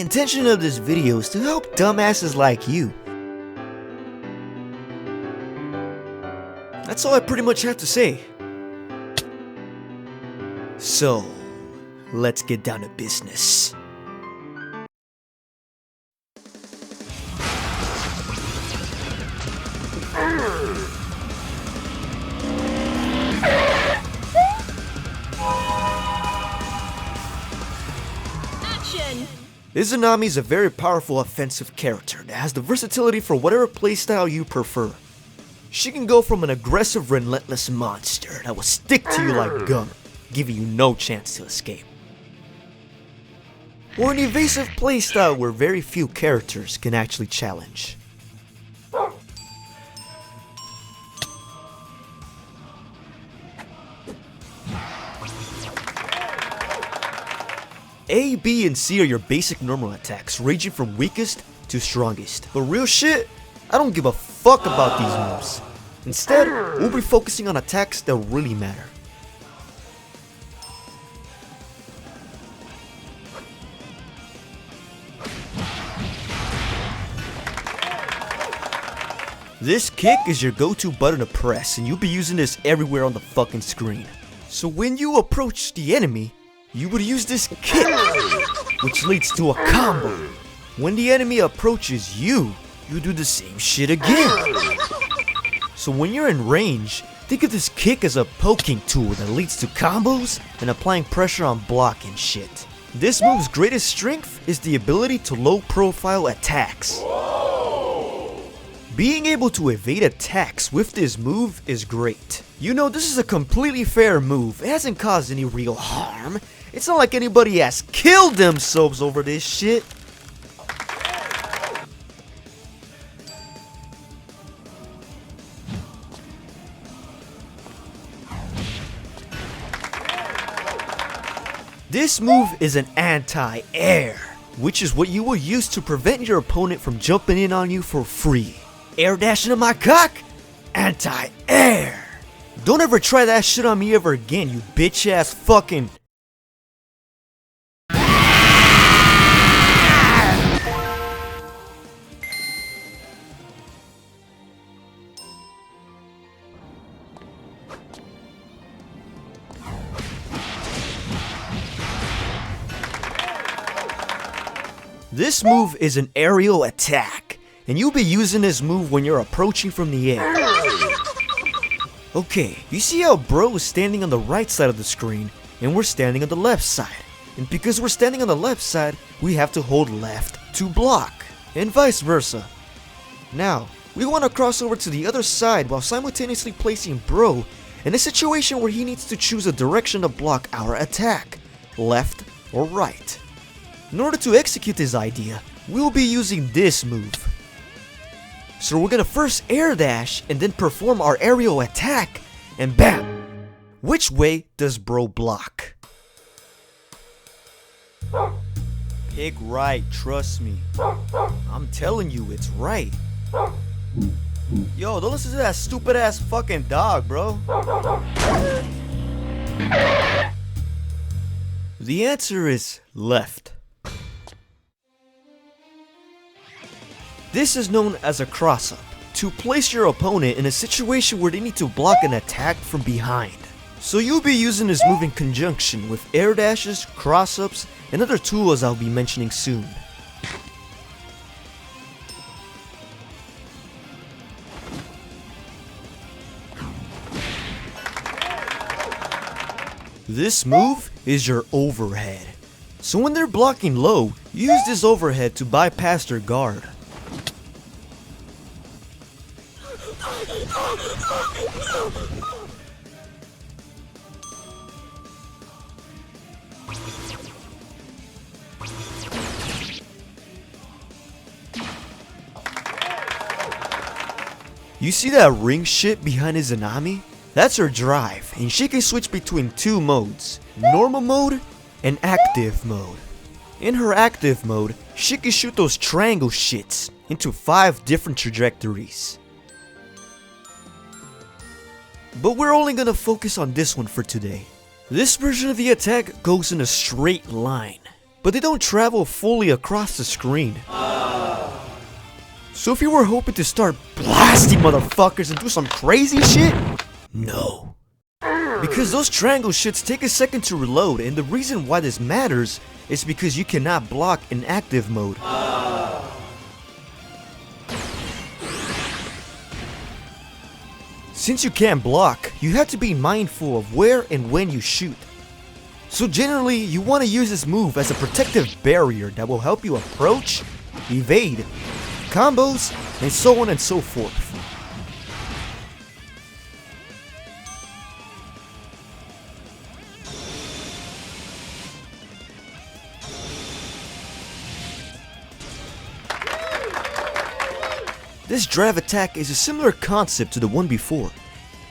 intention of this video is to help dumbasses like you. That's all I pretty much have to say. So, let's get down to business. Izanami is a very powerful offensive character that has the versatility for whatever playstyle you prefer. She can go from an aggressive, relentless monster that will stick to you like gum, giving you no chance to escape, or an evasive playstyle where very few characters can actually challenge. A, B, and C are your basic normal attacks, ranging from weakest to strongest. But real shit, I don't give a fuck about these moves. Instead, we'll be focusing on attacks that really matter. This kick is your go-to button to press, and you'll be using this everywhere on the fucking screen. So when you approach the enemy, you would use this kick, which leads to a combo. When the enemy approaches you, you do the same shit again. So when you're in range, think of this kick as a poking tool that leads to combos and applying pressure on block and shit. This move's greatest strength is the ability to low profile attacks. Being able to evade attacks with this move is great. You know, this is a completely fair move. It hasn't caused any real harm. It's not like anybody has killed themselves over this shit. This move is an anti-air, which is what you will use to prevent your opponent from jumping in on you for free. Air dash into my cock? Anti-air. Don't ever try that shit on me ever again, you bitch ass fucking... This move is an aerial attack, and you'll be using this move when you're approaching from the air. Okay, you see how bro is standing on the right side of the screen, and we're standing on the left side. And because we're standing on the left side, we have to hold left to block, and vice versa. Now, we want to cross over to the other side while simultaneously placing bro in a situation where he needs to choose a direction to block our attack, left or right. In order to execute this idea, we'll be using this move. So we're gonna first air dash and then perform our aerial attack, and bam! Which way does bro block? Pick right, trust me. I'm telling you, it's right. Yo, don't listen to that stupid ass fucking dog, bro. The answer is left. This is known as a cross-up, to place your opponent in a situation where they need to block an attack from behind. So you'll be using this move in conjunction with air dashes, cross-ups, and other tools I'll be mentioning soon. This move is your overhead. So when they're blocking low, use this overhead to bypass their guard. You see that ring shit behind Izanami? That's her drive, and she can switch between two modes, normal mode and active mode. In her active mode, she can shoot those triangle shits into 5 different trajectories. But we're only gonna focus on this one for today. This version of the attack goes in a straight line. but they don't travel fully across the screen. So if you were hoping to start blasting motherfuckers and do some crazy shit, no. Because those triangle shits take a second to reload, and the reason why this matters is because you cannot block in active mode. Since you can't block, you have to be mindful of where and when you shoot. So generally, you want to use this move as a protective barrier that will help you approach, evade, combos, and so on and so forth. This drive attack is a similar concept to the one before.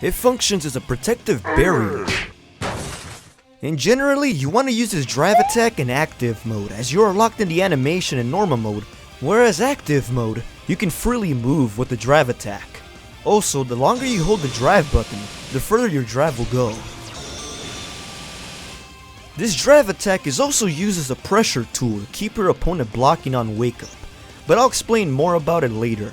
It functions as a protective barrier. And generally, you want to use this drive attack in active mode, as you are locked in the animation in normal mode, whereas active mode, you can freely move with the drive attack. Also, the longer you hold the drive button, the further your drive will go. This drive attack is also used as a pressure tool to keep your opponent blocking on wake up, but I'll explain more about it later.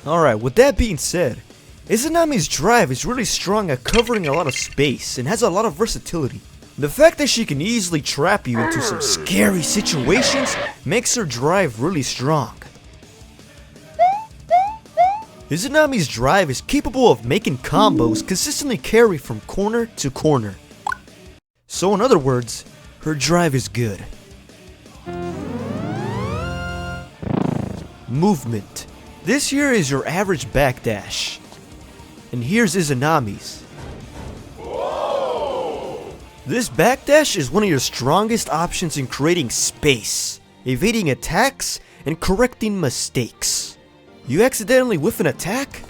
Alright, with that being said, Izanami's drive is really strong at covering a lot of space and has a lot of versatility. The fact that she can easily trap you into some scary situations makes her drive really strong. Izanami's drive is capable of making combos consistently carry from corner to corner. So in other words, her drive is good. Movement. This here is your average backdash. And here's Izanami's. This backdash is one of your strongest options in creating space, evading attacks, and correcting mistakes. You accidentally whiff an attack?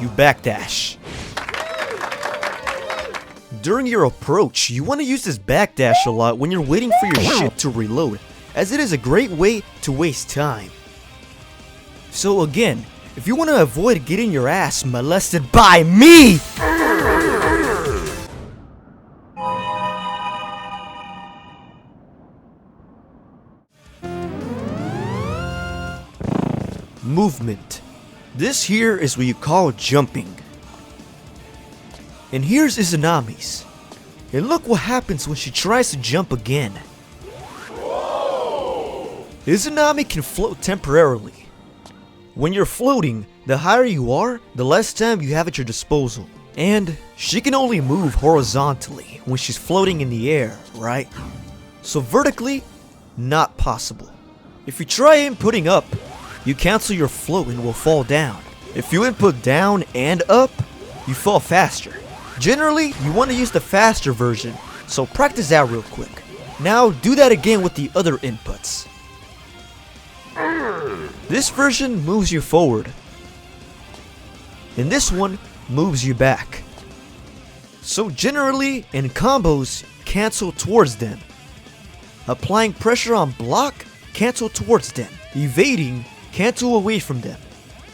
You backdash. During your approach, you want to use this backdash a lot when you're waiting for your shit to reload, as it is a great way to waste time. So again, if you want to avoid getting your ass molested by me, movement. This here is what you call jumping. And here's Izanami's. And look what happens when she tries to jump again. Izanami can float temporarily. When you're floating, the higher you are, the less time you have at your disposal. And she can only move horizontally when she's floating in the air, right? So vertically, not possible. If you try inputting up, you cancel your float and will fall down. If you input down and up, you fall faster. Generally, you want to use the faster version, so practice that real quick. Now do that again with the other inputs. This version moves you forward, and this one moves you back. So generally, in combos, cancel towards them. Applying pressure on block, cancel towards them. Evading, cancel away from them.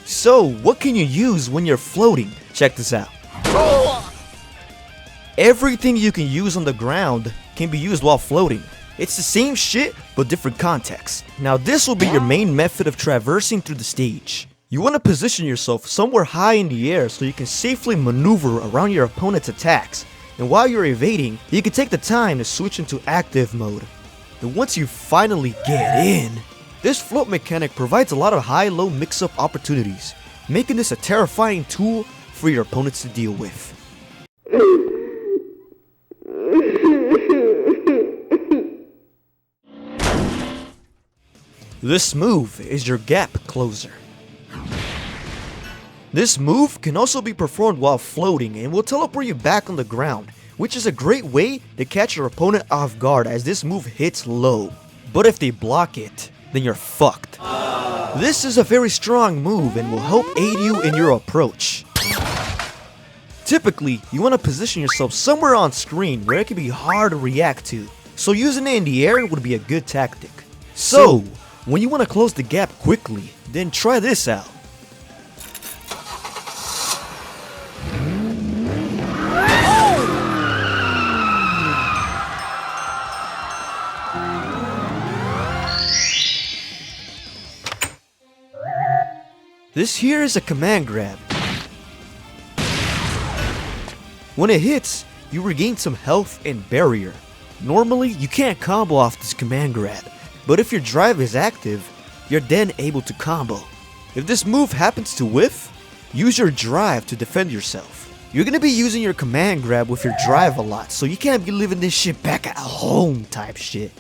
So, what can you use when you're floating? Check this out. Everything you can use on the ground can be used while floating. It's the same shit, but different context. Now this will be your main method of traversing through the stage. You want to position yourself somewhere high in the air so you can safely maneuver around your opponent's attacks. And while you're evading, you can take the time to switch into active mode. And once you finally get in, this float mechanic provides a lot of high-low mix-up opportunities, making this a terrifying tool for your opponents to deal with. This move is your gap closer. This move can also be performed while floating and will teleport you back on the ground, which is a great way to catch your opponent off guard as this move hits low. But if they block it, then you're fucked. This is a very strong move and will help aid you in your approach. Typically, you want to position yourself somewhere on screen where it can be hard to react to, so using it in the air would be a good tactic. So, when you want to close the gap quickly, then try this out. This here is a command grab. When it hits, you regain some health and barrier. Normally, you can't combo off this command grab, but if your drive is active, you're then able to combo. If this move happens to whiff, use your drive to defend yourself. You're gonna be using your command grab with your drive a lot, so you can't be living this shit back at home type shit.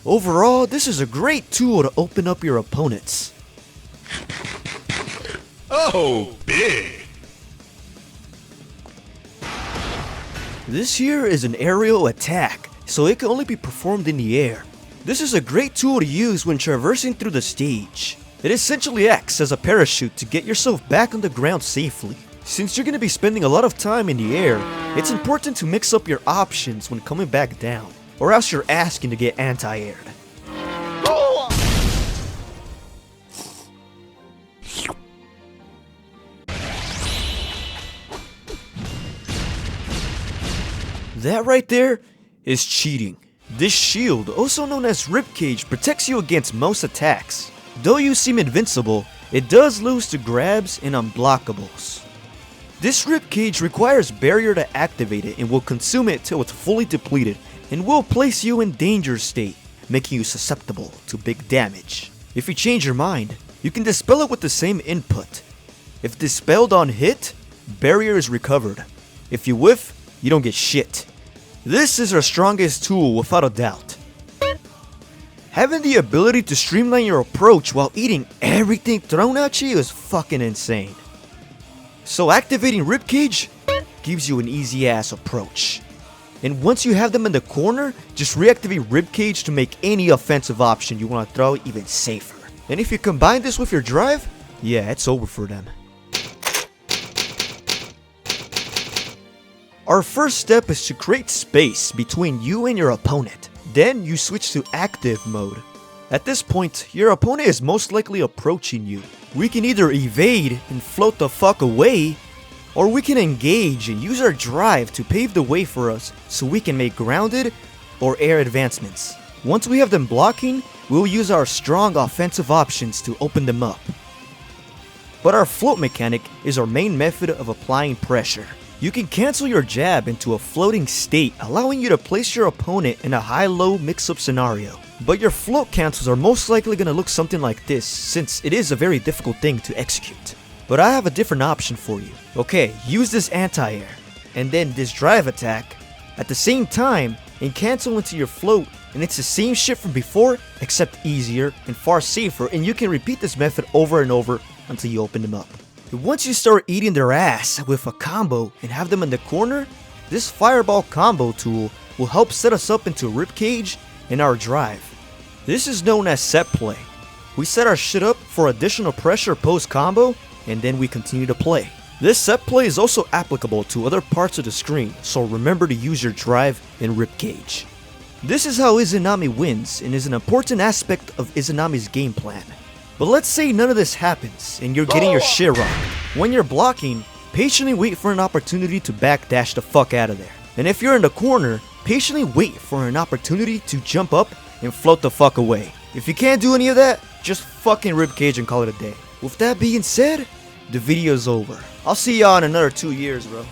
Overall, this is a great tool to open up your opponents. Oh, big! This here is an aerial attack, so it can only be performed in the air. This is a great tool to use when traversing through the stage. It essentially acts as a parachute to get yourself back on the ground safely. Since you're going to be spending a lot of time in the air, it's important to mix up your options when coming back down, or else you're asking to get anti-aired. That right there is cheating. This shield, also known as Ribcage, protects you against most attacks. Though you seem invincible, it does lose to grabs and unblockables. This Ribcage requires barrier to activate it and will consume it till it's fully depleted and will place you in danger state, making you susceptible to big damage. If you change your mind, you can dispel it with the same input. If dispelled on hit, barrier is recovered. If you whiff, you don't get shit. This is our strongest tool without a doubt. Having the ability to streamline your approach while eating everything thrown at you is fucking insane. So activating Ribcage gives you an easy ass approach. And once you have them in the corner, just reactivate Ribcage to make any offensive option you want to throw even safer. And if you combine this with your drive, yeah, it's over for them. Our first step is to create space between you and your opponent. Then you switch to active mode. At this point, your opponent is most likely approaching you. We can either evade and float the fuck away, or we can engage and use our drive to pave the way for us so we can make grounded or air advancements. Once we have them blocking, we'll use our strong offensive options to open them up. But our float mechanic is our main method of applying pressure. You can cancel your jab into a floating state, allowing you to place your opponent in a high-low mix-up scenario. But your float cancels are most likely going to look something like this, since it is a very difficult thing to execute. But I have a different option for you. Okay, use this anti-air, and then this drive attack, at the same time, and cancel into your float, and it's the same shit from before, except easier and far safer, and you can repeat this method over and over until you open them up. Once you start eating their ass with a combo and have them in the corner, this fireball combo tool will help set us up into Ribcage and our drive. This is known as set play. We set our shit up for additional pressure post combo and then we continue to play. This set play is also applicable to other parts of the screen, so remember to use your drive and Ribcage. This is how Izanami wins and is an important aspect of Izanami's game plan. But let's say none of this happens and you're getting your shit rocked. When you're blocking, patiently wait for an opportunity to backdash the fuck out of there. And if you're in the corner, patiently wait for an opportunity to jump up and float the fuck away. If you can't do any of that, just fucking Ribcage and call it a day. With that being said, the video's over. I'll see y'all in another 2 years, bro.